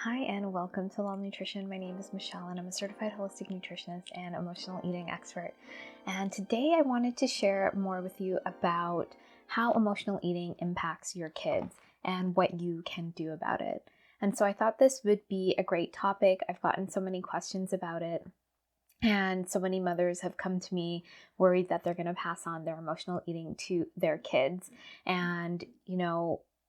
Hi and welcome to L.A.L Nutrition. My name is Michelle and I'm a certified holistic nutritionist and emotional eating expert. And today I wanted to share more with you about how emotional eating impacts your kids and what you can do about it. And so I thought this would be a great topic. I've gotten so many questions about it. And so many mothers have come to me worried that they're going to pass on their emotional eating to their kids. And,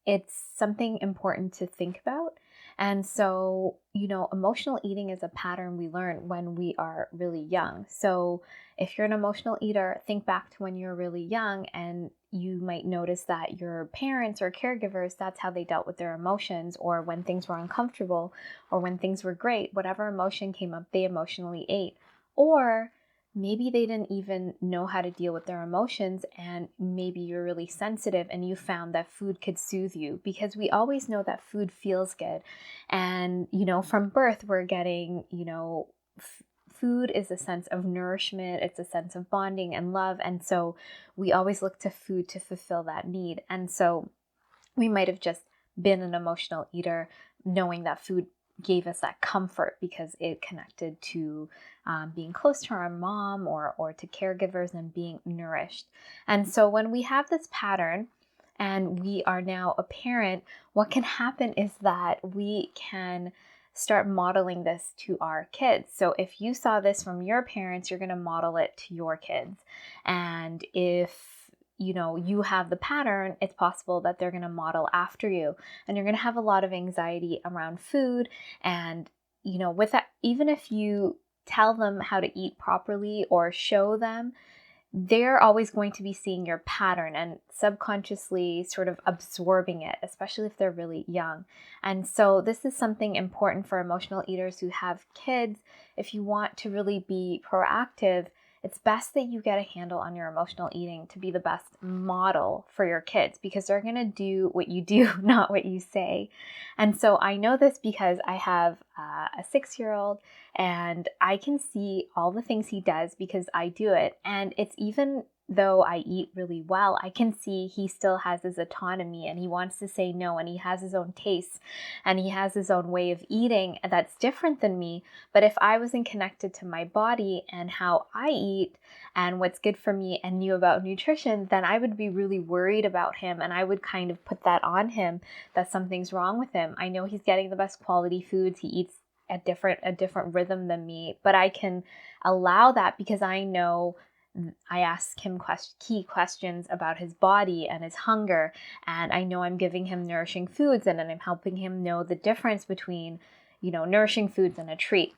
it's something important to think about. And so, emotional eating is a pattern we learn when we are really young. So if you're an emotional eater, think back to when you're really young and you might notice that your parents or caregivers, that's how they dealt with their emotions, or when things were uncomfortable or when things were great, whatever emotion came up, they emotionally ate. Or maybe they didn't even know how to deal with their emotions, and maybe you're really sensitive and you found that food could soothe you, because we always know that food feels good. And, from birth, we're getting, food is a sense of nourishment, it's a sense of bonding and love. And so we always look to food to fulfill that need. And so we might have just been an emotional eater knowing that food gave us that comfort because it connected to being close to our mom or to caregivers and being nourished. And so when we have this pattern and we are now a parent, what can happen is that we can start modeling this to our kids. So if you saw this from your parents, you're going to model it to your kids. And if you have the pattern, it's possible that they're going to model after you, and you're going to have a lot of anxiety around food. And, with that, even if you tell them how to eat properly or show them, they're always going to be seeing your pattern and subconsciously sort of absorbing it, especially if they're really young. And so this is something important for emotional eaters who have kids. If you want to really be proactive, it's best that you get a handle on your emotional eating to be the best model for your kids, because they're going to do what you do, not what you say. And so I know this because I have a 6-year-old, and I can see all the things he does because I do it. And it's even though I eat really well, I can see he still has his autonomy and he wants to say no, and he has his own tastes and he has his own way of eating that's different than me. But if I wasn't connected to my body and how I eat and what's good for me and knew about nutrition, then I would be really worried about him, and I would kind of put that on him that something's wrong with him. I know he's getting the best quality foods. He eats a different rhythm than me, but I can allow that because I know I ask him key questions about his body and his hunger, and I know I'm giving him nourishing foods, and I'm helping him know the difference between, nourishing foods and a treat.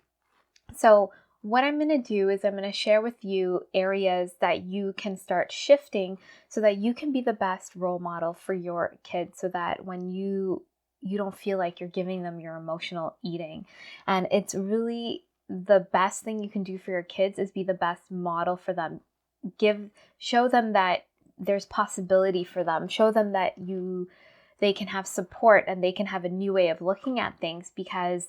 So what I'm going to do is I'm going to share with you areas that you can start shifting so that you can be the best role model for your kids, so that when you don't feel like you're giving them your emotional eating. And it's really the best thing you can do for your kids is be the best model for them. Show them that there's possibility for them. Show them that they can have support and they can have a new way of looking at things, because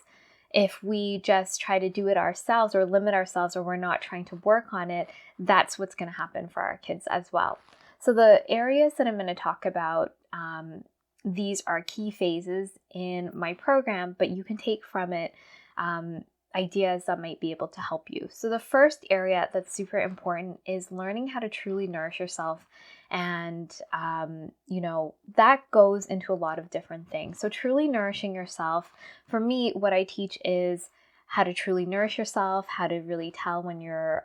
if we just try to do it ourselves or limit ourselves, or we're not trying to work on it, that's what's going to happen for our kids as well. So the areas that I'm going to talk about, these are key phases in my program, but you can take from it ideas that might be able to help you. So the first area that's super important is learning how to truly nourish yourself. And, that goes into a lot of different things. So truly nourishing yourself, for me, what I teach is how to truly nourish yourself, how to really tell when you're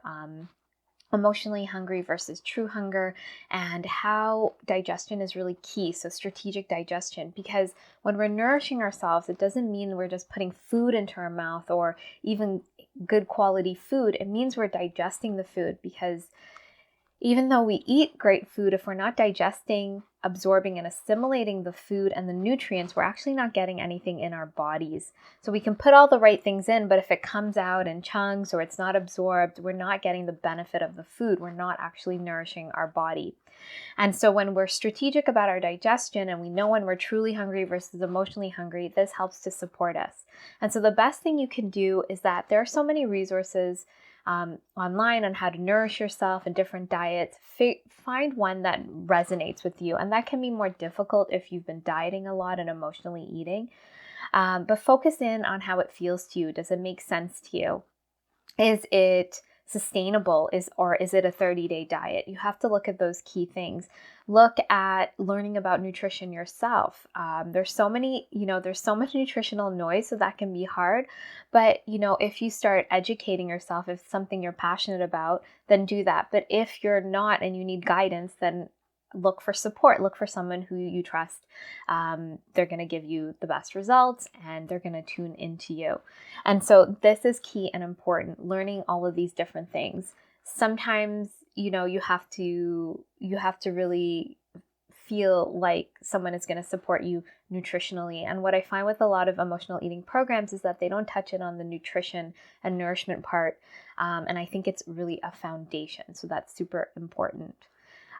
emotionally hungry versus true hunger, and how digestion is really key. So strategic digestion, because when we're nourishing ourselves, it doesn't mean we're just putting food into our mouth or even good quality food. It means we're digesting the food, because even though we eat great food, if we're not digesting, absorbing, and assimilating the food and the nutrients, we're actually not getting anything in our bodies. So we can put all the right things in, but if it comes out in chunks or it's not absorbed, we're not getting the benefit of the food. We're not actually nourishing our body. And so when we're strategic about our digestion and we know when we're truly hungry versus emotionally hungry, this helps to support us. And so the best thing you can do is that there are so many resources online on how to nourish yourself and different diets. Find one that resonates with you. And that can be more difficult if you've been dieting a lot and emotionally eating. But focus in on how it feels to you. Does it make sense to you? Is it sustainable? Or is it a 30-day diet? You have to look at those key things. Look at learning about nutrition yourself. There's so much nutritional noise, so that can be hard. But, if you start educating yourself, if it's something you're passionate about, then do that. But if you're not and you need guidance, then look for support. Look for someone who you trust. They're going to give you the best results and they're going to tune into you. And so this is key and important, learning all of these different things. Sometimes, you have to really feel like someone is going to support you nutritionally. And what I find with a lot of emotional eating programs is that they don't touch it on the nutrition and nourishment part. And I think it's really a foundation. So that's super important.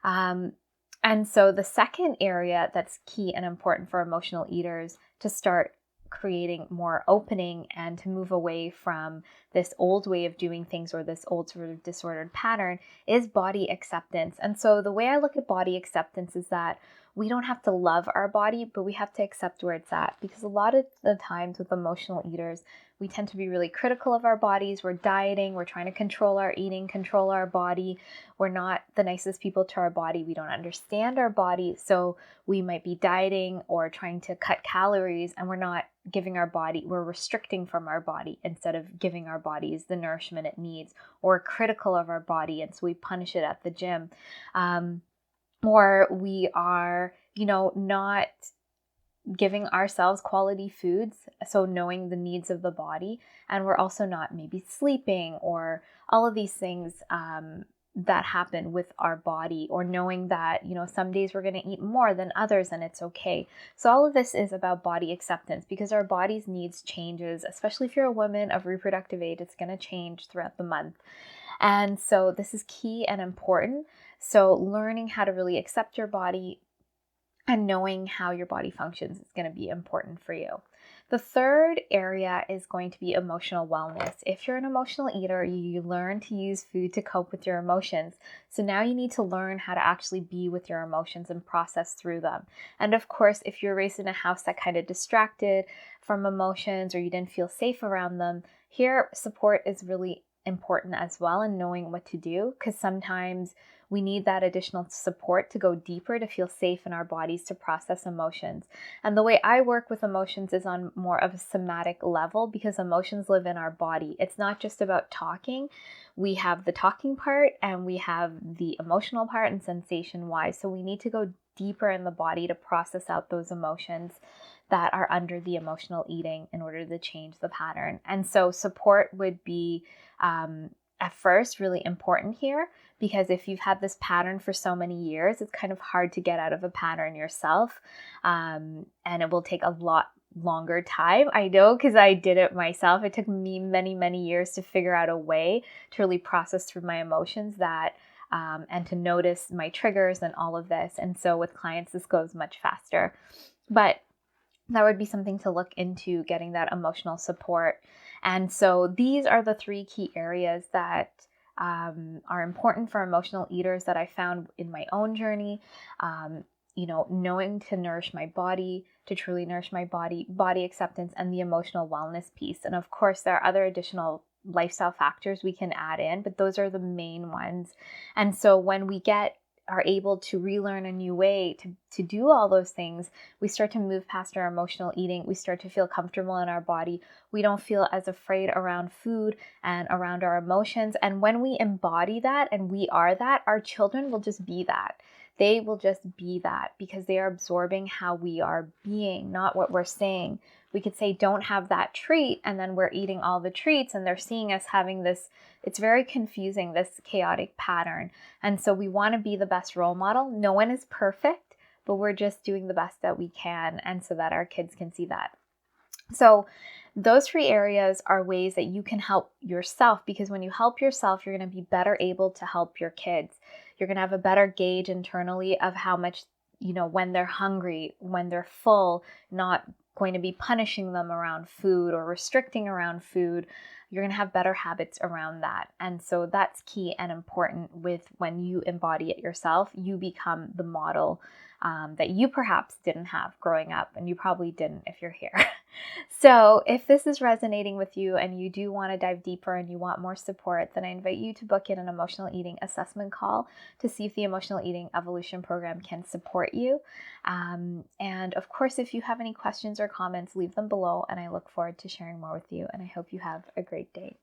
And so the second area that's key and important for emotional eaters to start creating more opening and to move away from this old way of doing things or this old sort of disordered pattern is body acceptance. And so the way I look at body acceptance is that we don't have to love our body, but we have to accept where it's at. Because a lot of the times with emotional eaters, we tend to be really critical of our bodies. We're dieting, we're trying to control our eating, control our body. We're not the nicest people to our body. We don't understand our body. So we might be dieting or trying to cut calories, and we're not giving our body, we're restricting from our body instead of giving our bodies the nourishment it needs, or critical of our body. And so we punish it at the gym. Or we are, not giving ourselves quality foods, so knowing the needs of the body, and we're also not maybe sleeping, or all of these things that happen with our body, or knowing that, some days we're going to eat more than others and it's okay. So all of this is about body acceptance, because our body's needs changes, especially if you're a woman of reproductive age, it's going to change throughout the month. And so this is key and important. So learning how to really accept your body and knowing how your body functions is going to be important for you. The third area is going to be emotional wellness. If you're an emotional eater, you learn to use food to cope with your emotions. So now you need to learn how to actually be with your emotions and process through them. And of course, if you're raised in a house that kind of distracted from emotions, or you didn't feel safe around them, here support is really important as well, and knowing what to do, because sometimes we need that additional support to go deeper, to feel safe in our bodies, to process emotions. And the way I work with emotions is on more of a somatic level, because emotions live in our body. It's not just about talking. We have the talking part and we have the emotional part and sensation wise. So we need to go deeper in the body to process out those emotions that are under the emotional eating in order to change the pattern. And so support would be at first really important here, because if you've had this pattern for so many years, it's kind of hard to get out of a pattern yourself, and it will take a lot longer time. I know, because I did it myself. It took me many, many years to figure out a way to really process through my emotions and to notice my triggers and all of this. And so with clients, this goes much faster. But that would be something to look into, getting that emotional support. And so these are the three key areas that are important for emotional eaters that I found in my own journey. Knowing to nourish my body, to truly nourish my body, body acceptance, and the emotional wellness piece. And of course, there are other additional lifestyle factors we can add in, but those are the main ones. And so when we are able to relearn a new way to do all those things, we start to move past our emotional eating. We start to feel comfortable in our body. We don't feel as afraid around food and around our emotions. And when we embody that and we are that, our children will just be that. They will just be that, because they are absorbing how we are being, not what we're saying. We could say, don't have that treat, and then we're eating all the treats, and they're seeing us having this. It's very confusing, this chaotic pattern. And so we want to be the best role model. No one is perfect, but we're just doing the best that we can, and so that our kids can see that. So those three areas are ways that you can help yourself, because when you help yourself, you're going to be better able to help your kids. You're going to have a better gauge internally of how much, when they're hungry, when they're full, not going to be punishing them around food or restricting around food. You're going to have better habits around that. And so that's key and important. With when you embody it yourself, you become the model that you perhaps didn't have growing up, and you probably didn't if you're here. So if this is resonating with you and you do want to dive deeper and you want more support, then I invite you to book in an emotional eating assessment call to see if the Emotional Eating Evolution program can support you. And of course, if you have any questions or comments, leave them below, and I look forward to sharing more with you, and I hope you have a great day.